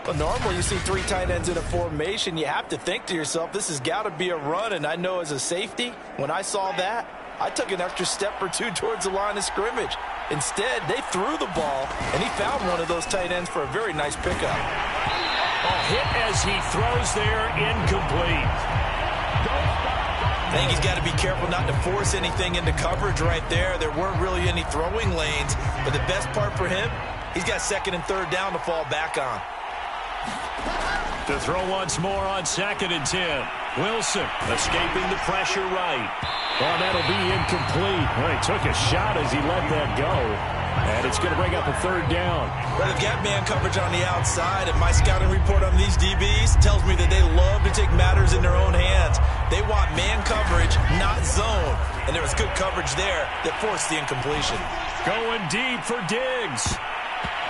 Well, normally you see three tight ends in a formation. You have to think to yourself, this has got to be a run. And I know as a safety, when I saw that, I took an extra step or two towards the line of scrimmage. Instead, they threw the ball, and he found one of those tight ends for a very nice pickup. A hit as he throws there, incomplete. I think he's got to be careful not to force anything into coverage right there. There weren't really any throwing lanes, but the best part for him, he's got second and third down to fall back on. To throw once more on 2nd and 10. Wilson escaping the pressure right. Oh, that'll be incomplete. Well, he took a shot as he let that go. And it's going to bring up a third down. Well, they've got man coverage on the outside, and my scouting report on these DBs tells me that they love to take matters in their own hands. They want man coverage, not zone. And there was good coverage there that forced the incompletion. Going deep for Diggs.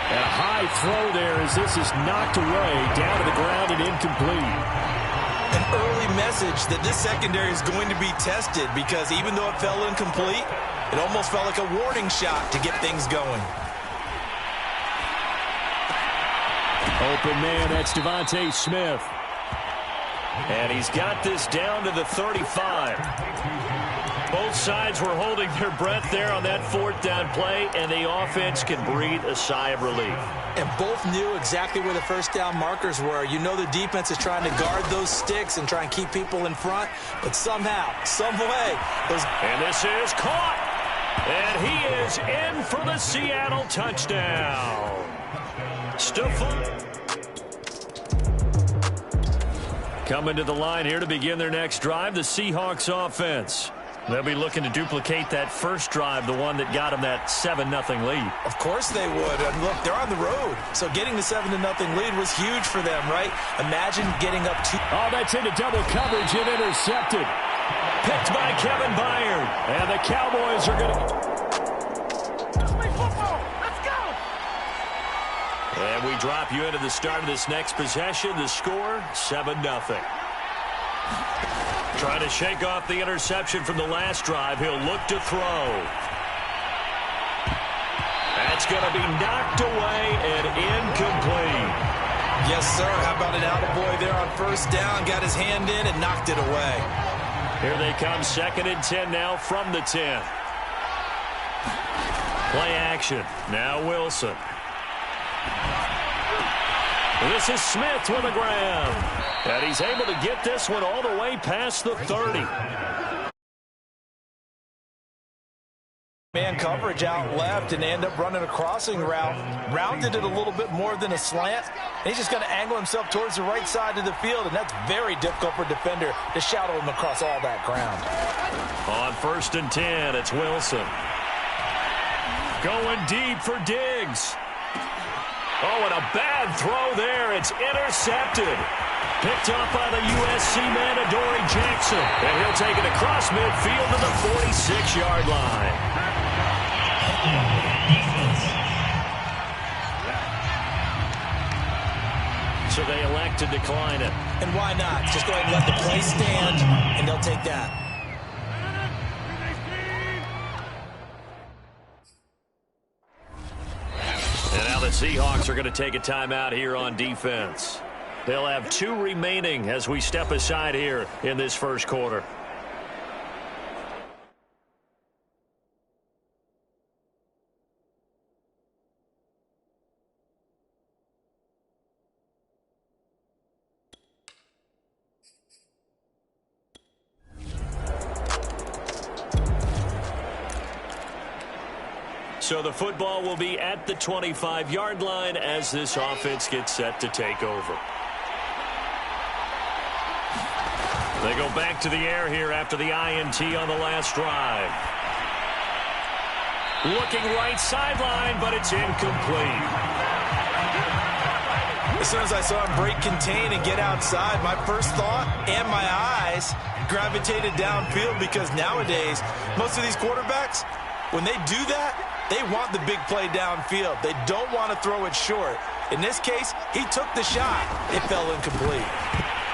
And a high throw there as this is knocked away, down to the ground and incomplete. An early message that this secondary is going to be tested because even though it fell incomplete, it almost felt like a warning shot to get things going. Open man, that's Devontae Smith. And he's got this down to the 35. Both sides were holding their breath there on that 4th down play, and the offense can breathe a sigh of relief. And both knew exactly where the first down markers were. You know the defense is trying to guard those sticks and try and keep people in front, but somehow, some way, those... And this is caught. And he is in for the Seattle touchdown. Stephon coming to the line here to begin their next drive, the Seahawks offense. They'll be looking to duplicate that first drive, the one that got them that 7-0 lead. Of course they would. And look, they're on the road. So getting the 7-0 lead was huge for them, right? Imagine getting up 2. Oh, that's into double coverage and intercepted. Picked by Kevin Byard. And the Cowboys are going to... Let's go! And we drop you into the start of this next possession. The score, 7-0. Trying to shake off the interception from the last drive. He'll look to throw. That's going to be knocked away and incomplete. Yes, sir. How about an attaboy there on first down? Got his hand in and knocked it away. Here they come, 2nd and 10 now from the 10. Play action. Now Wilson. This is Smith with a grab. And he's able to get this one all the way past the 30. Man coverage out left and end up running a crossing route. Rounded it a little bit more than a slant. And he's just going to angle himself towards the right side of the field, and that's very difficult for a defender to shadow him across all that ground. On 1st and 10, it's Wilson. Going deep for Diggs. Oh, and a bad throw there. It's intercepted. Picked up by the USC man, Adoree Jackson. And he'll take it across midfield to the 46-yard line. So they elect to decline it. And why not? Just go ahead and let the play stand, and they'll take that. And now the Seahawks are going to take a timeout here on defense. They'll have 2 remaining as we step aside here in this first quarter. So the football will be at the 25-yard line as this offense gets set to take over. They go back to the air here after the INT on the last drive. Looking right sideline, but it's incomplete. As soon as I saw him break contain and get outside, my first thought and my eyes gravitated downfield because nowadays, most of these quarterbacks, when they do that, they want the big play downfield. They don't want to throw it short. In this case, he took the shot. It fell incomplete.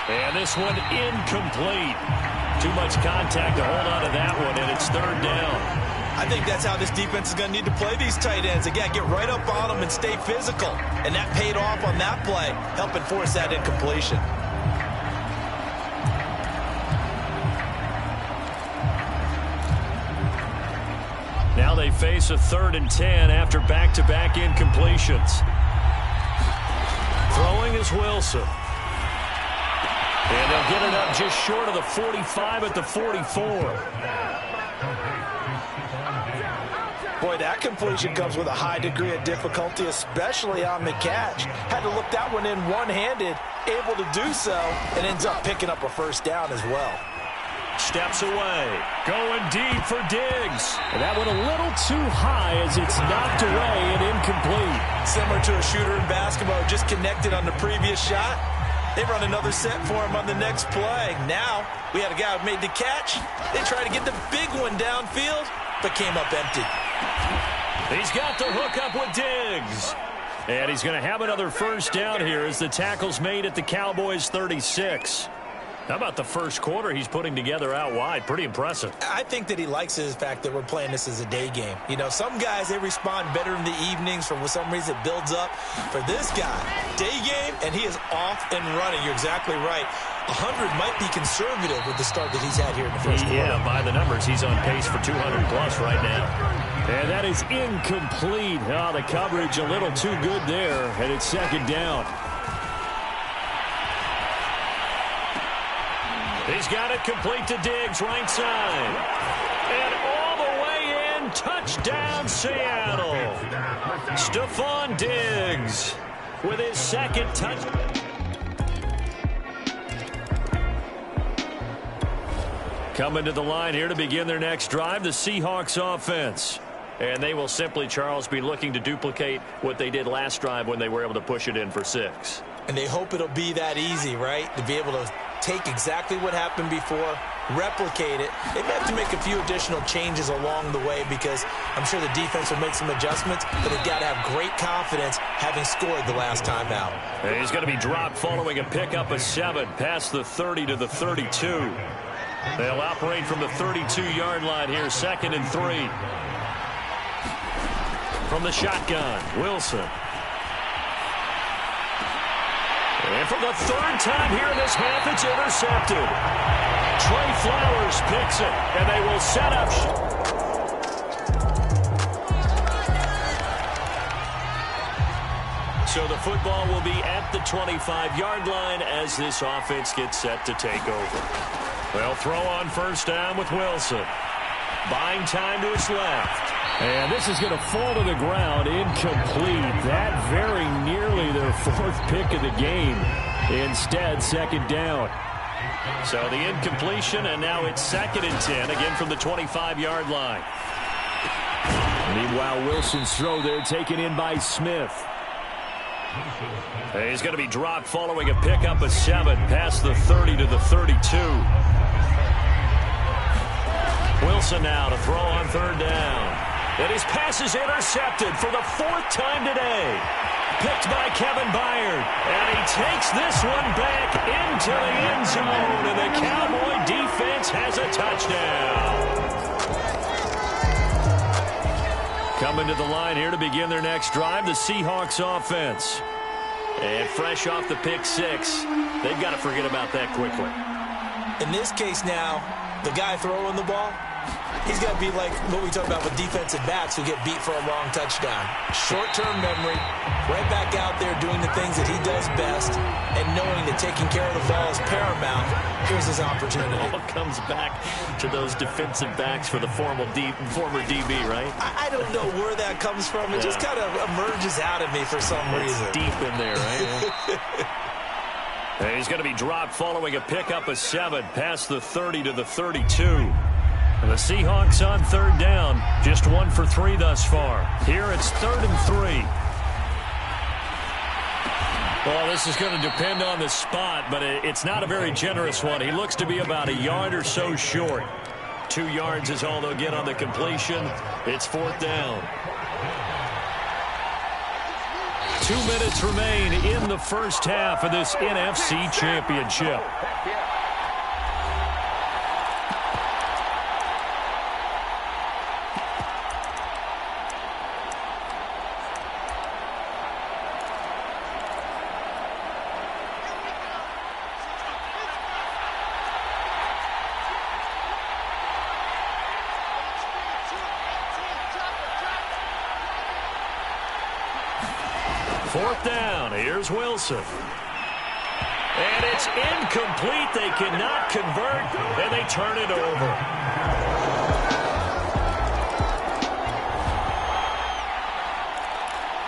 And this one incomplete. Too much contact to hold on to that one, and it's 3rd down. I think that's how this defense is going to need to play these tight ends. Again, get right up on them and stay physical. And that paid off on that play, helping force that incompletion. Now they face a 3rd and 10 after back-to-back incompletions. Throwing is Wilson. And they'll get it up just short of the 45 at the 44. Boy, that completion comes with a high degree of difficulty, especially on the catch. Had to look that one in one-handed, able to do so, and ends up picking up a first down as well. Steps away, going deep for Diggs. And that one a little too high as it's knocked away and incomplete. Similar to a shooter in basketball, just connected on the previous shot. They run another set for him on the next play. Now, we had a guy who made the catch. They try to get the big one downfield, but came up empty. He's got the hook up with Diggs. And he's going to have another first down here as the tackle's made at the Cowboys' 36. How about the first quarter he's putting together out wide? Pretty impressive. I think that he likes the fact that we're playing this as a day game. You know, some guys, they respond better in the evenings. For some reason, it builds up. For this guy, day game, and he is off and running. You're exactly right. 100 might be conservative with the start that he's had here in the first quarter. Yeah, by the numbers, he's on pace for 200-plus right now. And that is incomplete. Oh, the coverage a little too good there, and it's 2nd down. He's got it complete to Diggs, right side. And all the way in, touchdown Seattle. Stephon Diggs with his 2nd touchdown. Coming to the line here to begin their next drive, the Seahawks offense. And they will simply, Charles, be looking to duplicate what they did last drive when they were able to push it in for 6. And they hope it'll be that easy, right? To be able to take exactly what happened before, replicate it. They may have to make a few additional changes along the way because I'm sure the defense will make some adjustments, but they've got to have great confidence having scored the last time out. And he's going to be dropped following a pickup of 7 past the 30 to the 32. They'll operate from the 32-yard line here, 2nd and 3. From the shotgun, Wilson. And for the 3rd time here in this half, it's intercepted. Trey Flowers picks it, and they will set up. So the football will be at the 25-yard line as this offense gets set to take over. They'll throw on first down with Wilson. Buying time to his left. And this is going to fall to the ground, incomplete. That very nearly their 4th pick of the game. Instead, 2nd down. So the incompletion, and now it's 2nd and 10, again from the 25-yard line. Meanwhile, Wilson's throw there taken in by Smith. He's going to be dropped following a pickup of 7 past the 30 to the 32. Wilson now to throw on 3rd down. And his pass is intercepted for the 4th time today. Picked by Kevin Byard. And he takes this one back into the end zone. And the Cowboy defense has a touchdown. Coming to the line here to begin their next drive, the Seahawks offense. And fresh off the pick 6, they've got to forget about that quickly. In this case now, the guy throwing the ball, he's got to be like what we talk about with defensive backs who get beat for a long touchdown. Short-term memory, right back out there doing the things that he does best, and knowing that taking care of the ball is paramount. Here's his opportunity. It all comes back to those defensive backs for the former DB, right? I don't know where that comes from. It just kind of emerges out of me for some reason. Deep in there, right? And he's going to be dropped following a pickup of 7 past the 30 to the 32. And the Seahawks on 3rd down, just 1 for 3 thus far. Here it's 3rd and 3. Well, this is going to depend on the spot, but it's not a very generous one. He looks to be about a yard or so short. 2 yards is all they'll get on the completion. It's 4th down. 2 minutes remain in the first half of this NFC Championship. 4th down. Here's Wilson. And it's incomplete. They cannot convert, and they turn it over.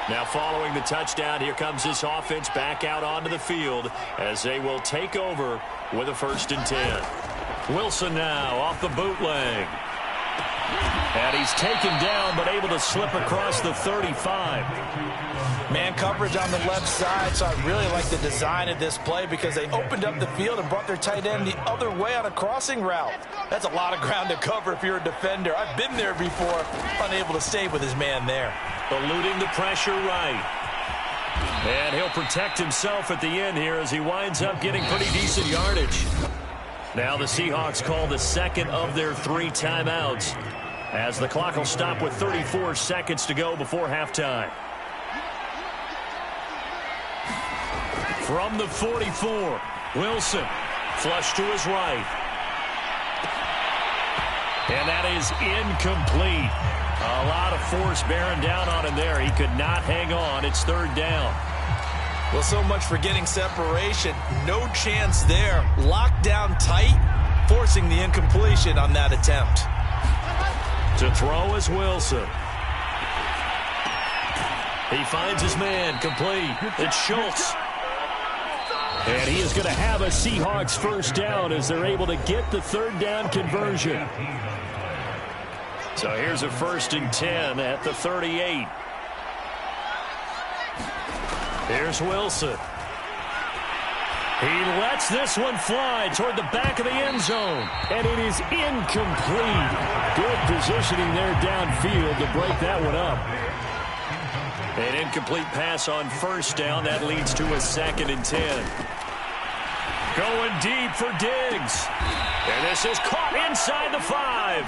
Now following the touchdown, here comes this offense back out onto the field as they will take over with a 1st and 10. Wilson now off the bootleg. And he's taken down but able to slip across the 35. Man coverage on the left side, so I really like the design of this play because they opened up the field and brought their tight end the other way on a crossing route. That's a lot of ground to cover if you're a defender. I've been there before, unable to stay with his man there. Eluding the pressure right. And he'll protect himself at the end here as he winds up getting pretty decent yardage. Now the Seahawks call the 2nd of their 3 timeouts as the clock will stop with 34 seconds to go before halftime. From the 44, Wilson, flush to his right. And that is incomplete. A lot of force bearing down on him there. He could not hang on. It's 3rd down. Well, so much for getting separation. No chance there. Locked down tight, forcing the incompletion on that attempt. To throw is Wilson. He finds his man, complete. It's Schultz. And he is going to have a Seahawks 1st down as they're able to get the 3rd down conversion. So here's a 1st and 10 at the 38. Here's Wilson. He lets this one fly toward the back of the end zone. And it is incomplete. Good positioning there downfield to break that one up. An incomplete pass on 1st down. That leads to a 2nd and 10. Going deep for Diggs. And this is caught inside the 5.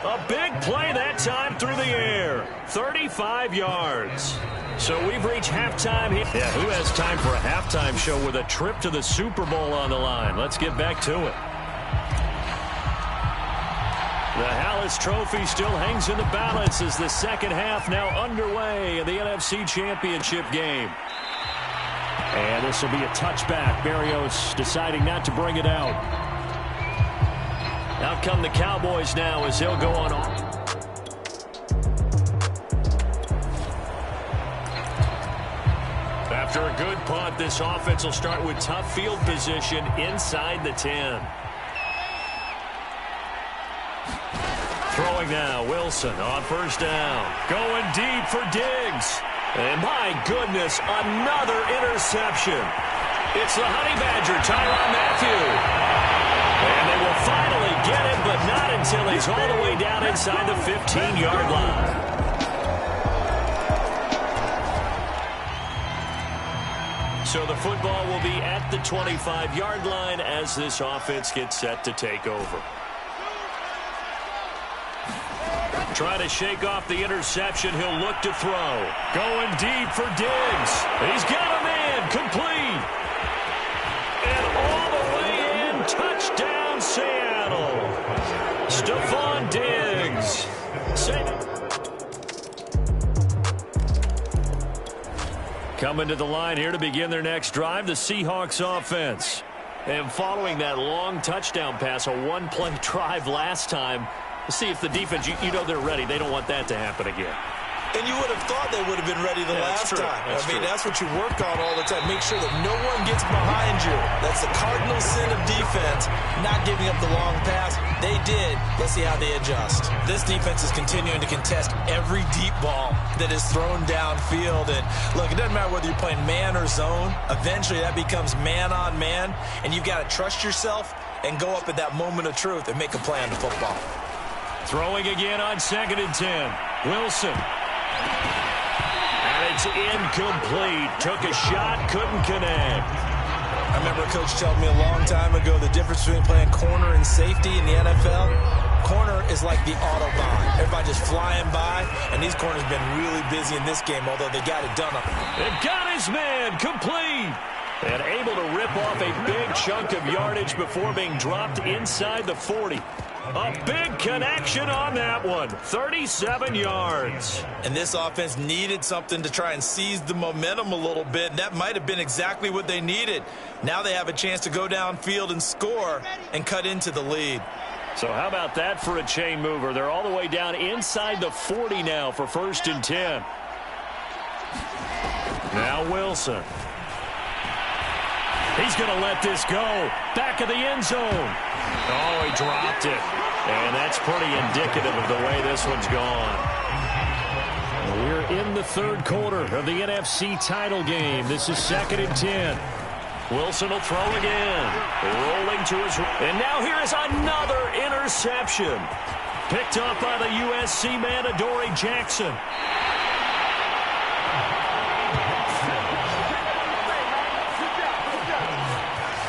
A big play that time through the air. 35 yards. So we've reached halftime here. Yeah, who has time for a halftime show with a trip to the Super Bowl on the line? Let's get back to it. The Hallis Trophy still hangs in the balance as the 2nd half now underway in the NFC Championship game. And this will be a touchback. Berrios deciding not to bring it out. Out come the Cowboys now as they'll go on. After a good punt, this offense will start with tough field position inside the 10. Throwing now, Wilson on 1st down. Going deep for Diggs. And my goodness, another interception. It's the Honey Badger, Tyrann Mathieu. And they will finally get him, but not until he's all the way down inside the 15-yard line. So the football will be at the 25-yard line as this offense gets set to take over. Trying to shake off the interception. He'll look to throw. Going deep for Diggs. He's got a man. Complete. And all the way in. Touchdown, Seattle. Stephon Diggs. Coming to the line here to begin their next drive, the Seahawks offense. And following that long touchdown pass, a one-play drive last time, see if the defense, you know they're ready. They don't want that to happen again. And you would have thought they would have been ready the last time. That's what you work on all the time. Make sure that no one gets behind you. That's the cardinal sin of defense, not giving up the long pass. They did. Let's see how they adjust. This defense is continuing to contest every deep ball that is thrown downfield. And look, it doesn't matter whether you're playing man or zone. Eventually that becomes man on man. And you've got to trust yourself and go up at that moment of truth and make a play on the football. Throwing again on 2nd and 10. Wilson. And it's incomplete. Took a shot, couldn't connect. I remember a coach telling me a long time ago the difference between playing corner and safety in the NFL. Corner is like the Autobahn. Everybody just flying by, and these corners have been really busy in this game, although they got it done. They've got his man, complete. And able to rip off a big chunk of yardage before being dropped inside the 40. A big connection on that one. 37 yards. And this offense needed something to try and seize the momentum a little bit, and that might have been exactly what they needed. Now they have a chance to go downfield and score and cut into the lead. So how about that for a chain mover? They're all the way down inside the 40 now for 1st and 10. Now Wilson. He's going to let this go. Back of the end zone. Oh, he dropped it. And that's pretty indicative of the way this one's gone. We're in the 3rd quarter of the NFC title game. This is 2nd and 10. Wilson will throw again. Rolling to his right. And now here is another interception. Picked up by the USC man, Adoree Jackson.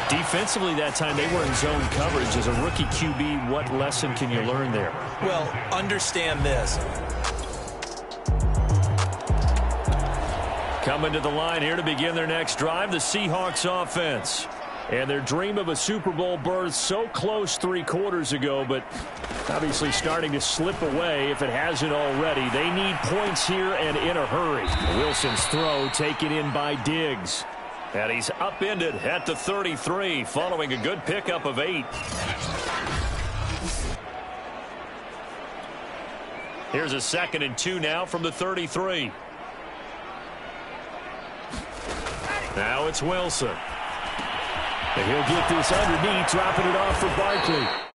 Defensively that time, they were in zone coverage. As a rookie QB, what lesson can you learn there? Well, understand this. Coming to the line here to begin their next drive, the Seahawks offense. And their dream of a Super Bowl berth so close 3 quarters ago, but obviously starting to slip away if it hasn't already. They need points here and in a hurry. Wilson's throw taken in by Diggs. And he's upended at the 33 following a good pickup of 8. Here's a 2nd and 2 now from the 33. Now it's Wilson. And he'll get this underneath, dropping it off for Barkley.